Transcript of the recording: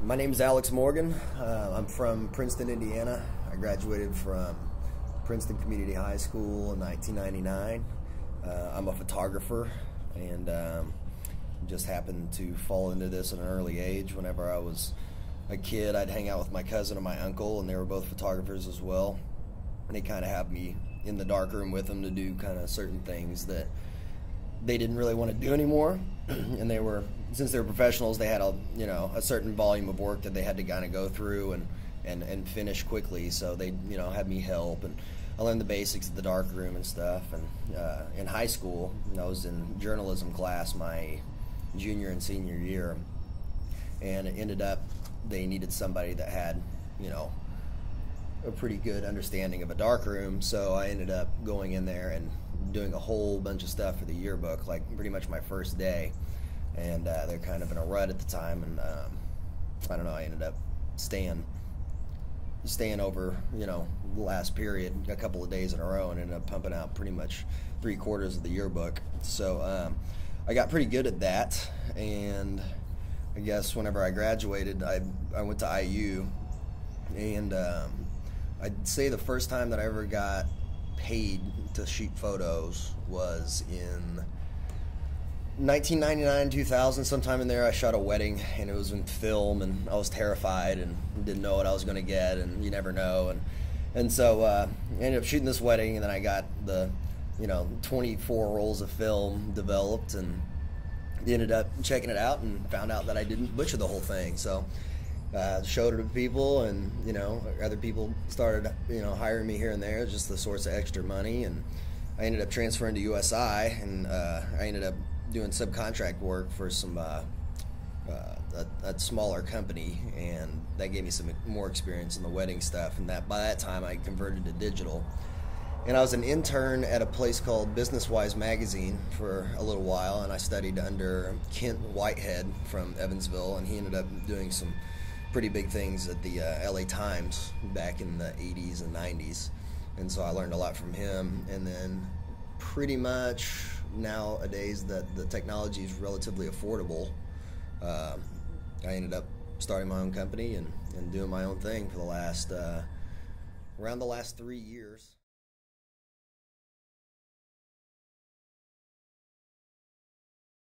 My name's Alex Morgan. I'm from Princeton, Indiana. I graduated from Princeton Community High School in 1999. I'm a photographer, and just happened to fall into this at an early age. Whenever I was a kid, I'd hang out with my cousin and my uncle, and they were both photographers as well. And they kind of had me in the darkroom with them to do kind of certain things that they didn't really want to do anymore. And since they were professionals, they had a certain volume of work that they had to kind of go through and finish quickly. So they had me help, and I learned the basics of the darkroom and stuff. And in high school, I was in journalism class my junior and senior year, and it ended up they needed somebody that had a pretty good understanding of a darkroom. So I ended up going in there and doing a whole bunch of stuff for the yearbook, like pretty much my first day. And they're kind of in a rut at the time, and I don't know, I ended up staying over the last period a couple of days in a row, and ended up pumping out pretty much 3/4 of the yearbook. So I got pretty good at that, and I guess whenever I graduated, I went to IU, and I'd say the first time that I ever got paid to shoot photos was in 1999, 2000, sometime in there. I shot a wedding, and it was in film, and I was terrified and didn't know what I was going to get, and you never know. And so I ended up shooting this wedding, and then I got the 24 rolls of film developed, and ended up checking it out and found out that I didn't butcher the whole thing. So showed it to people, and other people started hiring me here and there, just the source of extra money. And I ended up transferring to USI, and I ended up doing subcontract work for some a smaller company, and that gave me some more experience in the wedding stuff. And by that time I converted to digital, and I was an intern at a place called Business Wise magazine for a little while, and I studied under Kent Whitehead from Evansville, and he ended up doing some pretty big things at the LA Times back in the 80s and 90s. And so I learned a lot from him. And then pretty much nowadays that the technology is relatively affordable, I ended up starting my own company and doing my own thing for the last around the last 3 years.